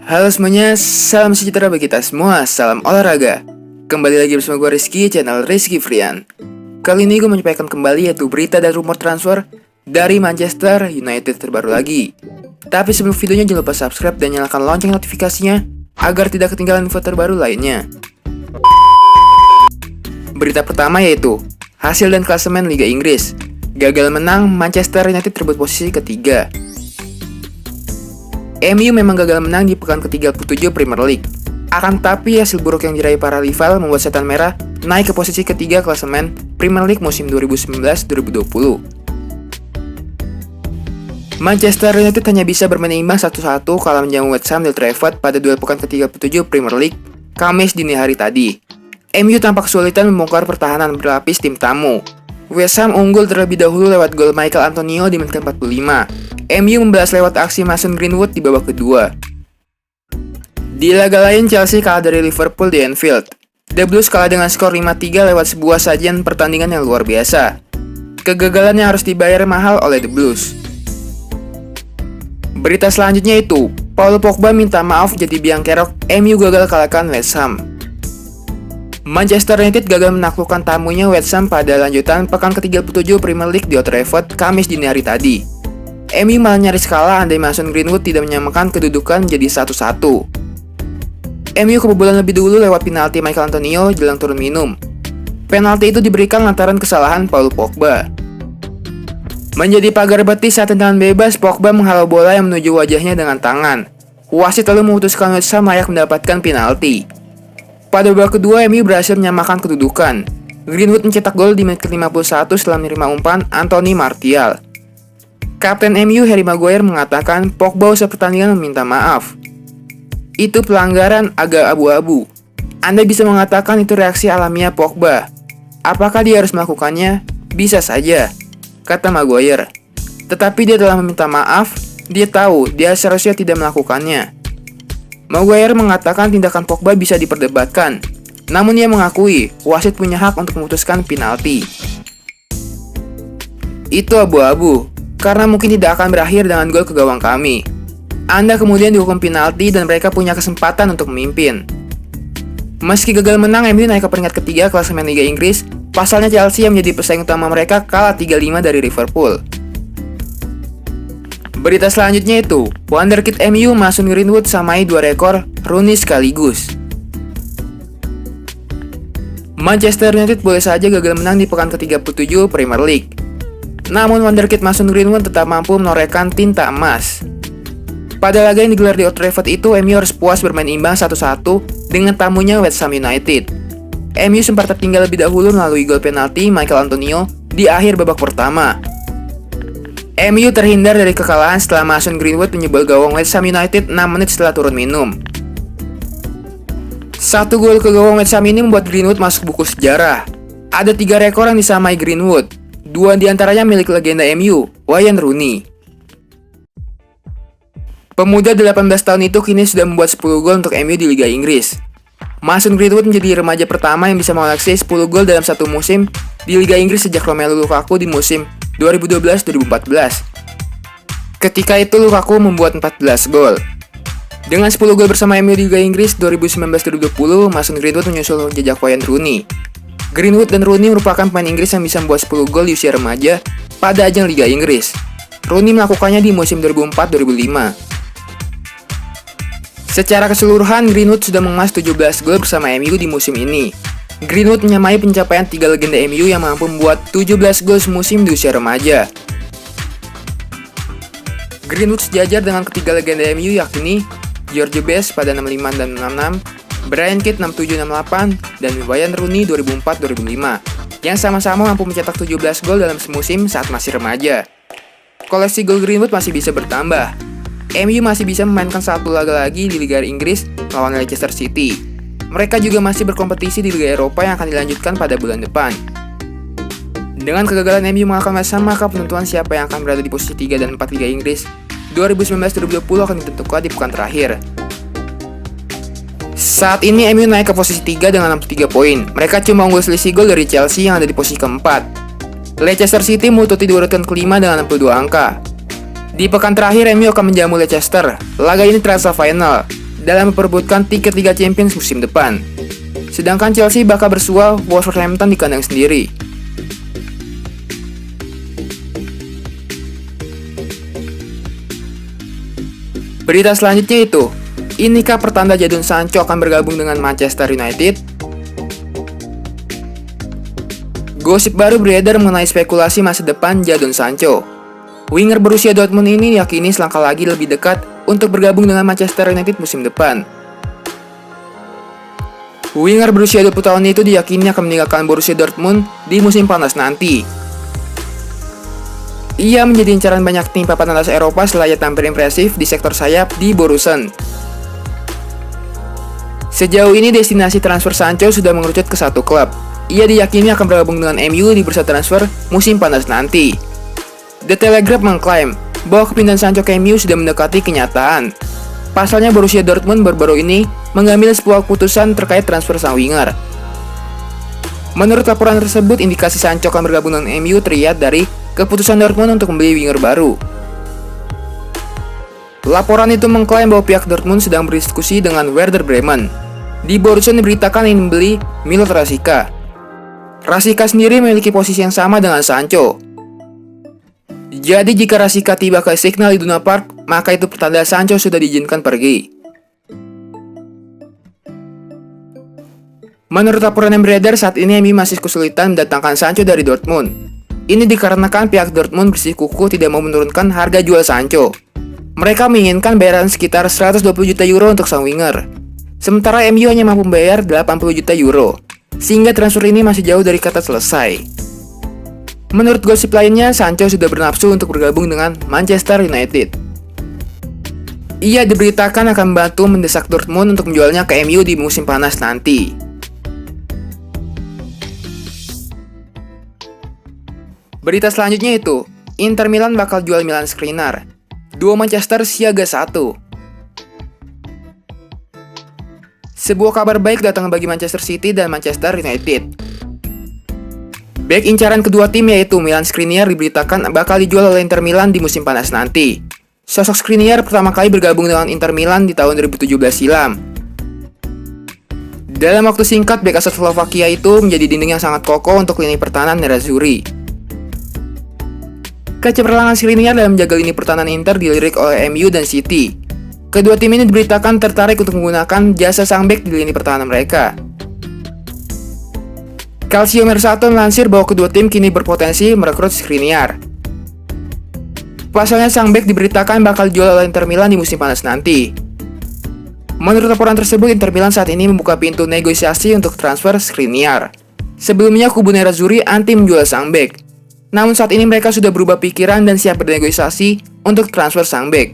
Halo semuanya, salam sejahtera bagi kita semua, salam olahraga. Kembali lagi bersama gue Rizky, channel Rizky Frian. Kali ini gue menyampaikan kembali yaitu berita dan rumor transfer dari Manchester United terbaru lagi. Tapi sebelum videonya jangan lupa subscribe dan nyalakan lonceng notifikasinya agar tidak ketinggalan info terbaru lainnya. Berita pertama yaitu hasil dan klasemen Liga Inggris. Gagal menang, Manchester United terbut posisi ketiga. MU memang gagal menang di pekan ke-37 Premier League. Akan tapi hasil buruk yang diraih para rival membuat Setan Merah naik ke posisi ketiga klasemen Premier League musim 2019-2020. Manchester United hanya bisa bermain imbang 1-1 kala menjamu West Ham di Old Trafford pada duel pekan ke-37 Premier League Kamis dini hari tadi. MU tampak kesulitan membongkar pertahanan berlapis tim tamu. West Ham unggul terlebih dahulu lewat gol Michael Antonio di menit ke-45. MU membalas lewat aksi Mason Greenwood di babak kedua. Di laga lain, Chelsea kalah dari Liverpool di Anfield. The Blues kalah dengan skor 5-3 lewat sebuah sajian pertandingan yang luar biasa. Kegagalan yang harus dibayar mahal oleh The Blues. Berita selanjutnya itu, Paul Pogba minta maaf jadi biang kerok MU gagal kalahkan West Ham. Manchester United gagal menaklukkan tamunya West Ham pada lanjutan pekan ke-37 Premier League di Old Trafford Kamis dini hari tadi. MU malah nyaris kalah andai Mason Greenwood tidak menyamakan kedudukan jadi 1-1. MU kebobolan lebih dulu lewat penalti Michael Antonio jelang turun minum. Penalti itu diberikan lantaran kesalahan Paul Pogba. Menjadi pagar betis saat tendangan bebas, Pogba menghalau bola yang menuju wajahnya dengan tangan. Wasit lalu memutuskan West Ham layak mendapatkan penalti. Pada babak kedua, MU berhasil menyamakan kedudukan. Greenwood mencetak gol di menit ke-51 setelah menerima umpan Anthony Martial. Kapten MU Harry Maguire mengatakan Pogba usai pertandingan meminta maaf. Itu pelanggaran agak abu-abu. Anda bisa mengatakan itu reaksi alamiah Pogba. Apakah dia harus melakukannya? Bisa saja, kata Maguire. Tetapi dia telah meminta maaf, dia tahu dia seharusnya tidak melakukannya. Maguire mengatakan tindakan Pogba bisa diperdebatkan. Namun ia mengakui wasit punya hak untuk memutuskan penalti. Itu abu-abu. Karena mungkin tidak akan berakhir dengan gol ke gawang kami. Anda kemudian dihukum penalti dan mereka punya kesempatan untuk memimpin. Meski gagal menang, MU naik ke peringkat ketiga klasemen Liga Inggris. Pasalnya Chelsea yang menjadi pesaing utama mereka kalah 3-5 dari Liverpool. Berita selanjutnya itu, wonderkid MU Mason Greenwood samai 2 rekor Rooney sekaligus. Manchester United boleh saja gagal menang di pekan ke-37 Premier League. Namun wonderkid Mason Greenwood tetap mampu menorehkan tinta emas. Pada laga yang digelar di Old Trafford itu, MU harus puas bermain imbang 1-1 dengan tamunya West Ham United. MU sempat tertinggal lebih dahulu melalui gol penalti Michael Antonio di akhir babak pertama. MU terhindar dari kekalahan setelah Mason Greenwood menyebol gawang West Ham United 6 menit setelah turun minum. 1 gol ke gawang West Ham ini membuat Greenwood masuk buku sejarah. Ada 3 rekor yang disamai Greenwood. 2 diantaranya milik legenda MU, Wayne Rooney. Pemuda 18 tahun itu kini sudah membuat 10 gol untuk MU di Liga Inggris. Mason Greenwood menjadi remaja pertama yang bisa mengoleksi 10 gol dalam satu musim di Liga Inggris sejak Romelu Lukaku di musim 2012-2014. Ketika itu Lukaku membuat 14 gol. Dengan 10 gol bersama MU di Liga Inggris 2019-2020, Mason Greenwood menyusul jejak Wayne Rooney. Greenwood dan Rooney merupakan pemain Inggris yang bisa membuat 10 gol di usia remaja pada ajang Liga Inggris. Rooney melakukannya di musim 2004-2005. Secara keseluruhan, Greenwood sudah mengemas 17 gol bersama MU di musim ini. Greenwood menyamai pencapaian 3 legenda MU yang mampu membuat 17 gol semusim di usia remaja. Greenwood sejajar dengan ketiga legenda MU yakni George Best pada 65 dan 66, Brian Kidd 67-68, dan Wayne Rooney 2004-2005, yang sama-sama mampu mencetak 17 gol dalam semusim saat masih remaja. Koleksi gol Greenwood masih bisa bertambah. MU masih bisa memainkan 1 laga lagi di Liga Inggris melawan Leicester City. Mereka juga masih berkompetisi di Liga Eropa yang akan dilanjutkan pada bulan depan. Dengan kegagalan MU mengalahkan West Ham, maka penentuan siapa yang akan berada di posisi 3 dan 4 Liga Inggris 2019-2020 akan ditentukan di pekan terakhir. Saat ini MU naik ke posisi 3 dengan 63 poin. Mereka cuma unggul selisih gol dari Chelsea yang ada di posisi keempat. Leicester City menutupi di urutan kelima dengan 62 angka. Di pekan terakhir MU akan menjamu Leicester. Laga ini terasa final. dalam memperebutkan tiket Liga Champions musim depan. Sedangkan Chelsea bakal bersua Wolverhampton di kandang sendiri. Berita selanjutnya itu, inikah pertanda Jadon Sancho akan bergabung dengan Manchester United? Gosip baru beredar mengenai spekulasi masa depan Jadon Sancho. Winger Borussia Dortmund ini yakini selangkah lagi lebih dekat untuk bergabung dengan Manchester United musim depan. Winger berusia 20 tahun itu diyakini akan meninggalkan Borussia Dortmund di musim panas nanti. Ia menjadi incaran banyak tim papan atas Eropa setelah ia tampil impresif di sektor sayap di Borussen. Sejauh ini destinasi transfer Sancho sudah mengerucut ke satu klub. Ia diyakini akan bergabung dengan MU di bursa transfer musim panas nanti. The Telegraph mengklaim bahwa kepindahan Sancho ke MU sudah mendekati kenyataan. Pasalnya Borussia Dortmund baru-baru ini mengambil sebuah keputusan terkait transfer sang winger. Menurut laporan tersebut, indikasi Sancho akan bergabung dengan MU terlihat dari keputusan Dortmund untuk membeli winger baru. Laporan itu mengklaim bahwa pihak Dortmund sedang berdiskusi dengan Werder Bremen. Di Borussen diberitakan ingin membeli Milot Rashica. Rashica sendiri memiliki posisi yang sama dengan Sancho. Jadi jika Rashica tiba ke Signal Iduna Park, maka itu pertanda Sancho sudah diizinkan pergi. Menurut laporan yang beredar, saat ini MU masih kesulitan mendatangkan Sancho dari Dortmund. Ini dikarenakan pihak Dortmund bersikukuh tidak mau menurunkan harga jual Sancho. Mereka menginginkan bayaran sekitar 120 juta euro untuk sang winger. Sementara MU hanya mampu membayar 80 juta euro, sehingga transfer ini masih jauh dari kata selesai. Menurut gosip lainnya, Sancho sudah bernafsu untuk bergabung dengan Manchester United. Ia diberitakan akan membantu mendesak Dortmund untuk menjualnya ke MU di musim panas nanti. Berita selanjutnya itu, Inter Milan bakal jual Milan Skriniar. Duo Manchester siaga 1. Sebuah kabar baik datang bagi Manchester City dan Manchester United. Back incaran kedua tim yaitu Milan Skriniar diberitakan bakal dijual oleh Inter Milan di musim panas nanti. Sosok Skriniar pertama kali bergabung dengan Inter Milan di tahun 2017 silam. Dalam waktu singkat, bek asal Slovakia itu menjadi dinding yang sangat kokoh untuk lini pertahanan Nerazzurri. Kecemerlangan Skriniar dalam menjaga lini pertahanan Inter dilirik oleh MU dan City. Kedua tim ini diberitakan tertarik untuk menggunakan jasa sang bek di lini pertahanan mereka. Calcio Mercato melansir bahwa kedua tim kini berpotensi merekrut Skriniar. Pasalnya sang bek diberitakan bakal dijual oleh Inter Milan di musim panas nanti. Menurut laporan tersebut, Inter Milan saat ini membuka pintu negosiasi untuk transfer Skriniar. Sebelumnya kubu Nerazzurri anti menjual sang bek. Namun saat ini mereka sudah berubah pikiran dan siap bernegosiasi untuk transfer sang bek.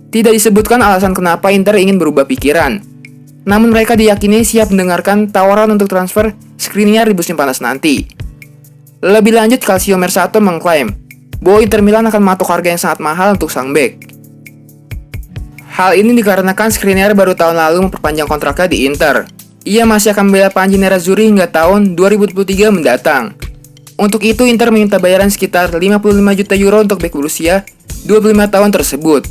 Tidak disebutkan alasan kenapa Inter ingin berubah pikiran. Namun mereka diyakini siap mendengarkan tawaran untuk transfer Skriniar di musim panas nanti. Lebih lanjut, Calcio Mercato mengklaim bahwa Inter Milan akan mematok harga yang sangat mahal untuk sang bek. Hal ini dikarenakan Skriniar baru tahun lalu memperpanjang kontraknya di Inter. Ia masih akan membela panji Nerazzurri hingga tahun 2023 mendatang. Untuk itu, Inter meminta bayaran sekitar 55 juta euro untuk bek berusia 25 tahun tersebut.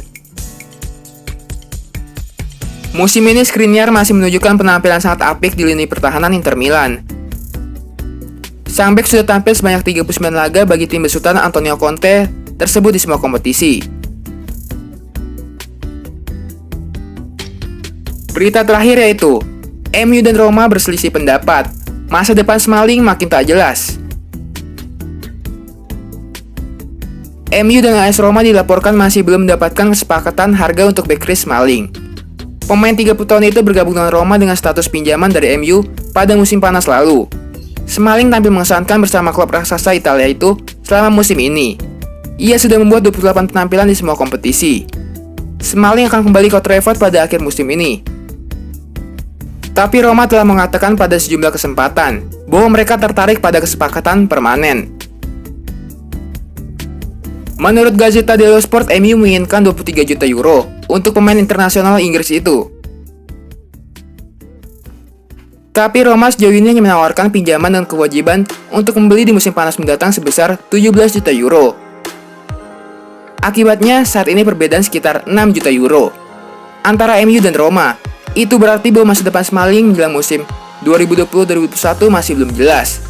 Musim ini Skriniar masih menunjukkan penampilan sangat apik di lini pertahanan Inter Milan. Sang bek sudah tampil sebanyak 39 laga bagi tim besutan Antonio Conte tersebut di semua kompetisi. Berita terakhir yaitu, MU dan Roma berselisih pendapat. Masa depan Smalling makin tak jelas. MU dan AS Roma dilaporkan masih belum mendapatkan kesepakatan harga untuk bek Chris Smalling. Pemain 30 tahun itu bergabung dengan Roma dengan status pinjaman dari MU pada musim panas lalu. Smalling tampil mengesankan bersama klub raksasa Italia itu selama musim ini. Ia sudah membuat 28 penampilan di semua kompetisi. Smalling akan kembali ke Old Trafford pada akhir musim ini. Tapi Roma telah mengatakan pada sejumlah kesempatan bahwa mereka tertarik pada kesepakatan permanen. Menurut Gazzetta dello Sport, MU menginginkan 23 juta euro untuk pemain internasional Inggris itu. Tapi Roma sejauh ini hanya menawarkan pinjaman dan kewajiban untuk membeli di musim panas mendatang sebesar 17 juta euro. Akibatnya, saat ini perbedaan sekitar 6 juta euro. antara MU dan Roma. Itu berarti bahwa masa depan Smalling menjelang musim 2020-2021 masih belum jelas.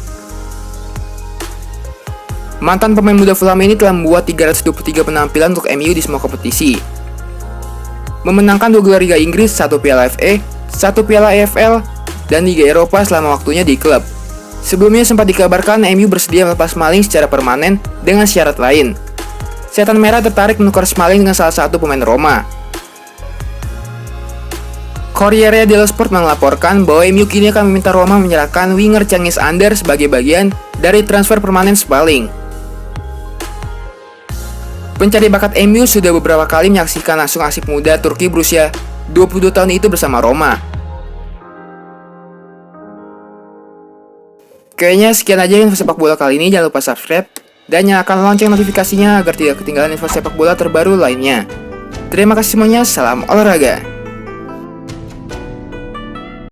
Mantan pemain muda Fulham ini telah membuat 323 penampilan untuk MU di semua kompetisi. Memenangkan 2 gelar Liga Inggris, 1 Piala FA, 1 Piala EFL, dan Liga Eropa selama waktunya di klub. Sebelumnya sempat dikabarkan MU bersedia melepas Smalling secara permanen dengan syarat lain. Setan Merah tertarik menukar Smalling dengan salah satu pemain Roma. Corriere dello Sport melaporkan bahwa MU kini akan meminta Roma menyerahkan winger Cengiz Under sebagai bagian dari transfer permanen Smalling. Pencari bakat MU sudah beberapa kali menyaksikan langsung aksi muda Turki berusia 22 tahun itu bersama Roma. Kayaknya sekian aja info sepak bola kali ini. Jangan lupa subscribe dan nyalakan lonceng notifikasinya agar tidak ketinggalan info sepak bola terbaru lainnya. Terima kasih semuanya, salam olahraga.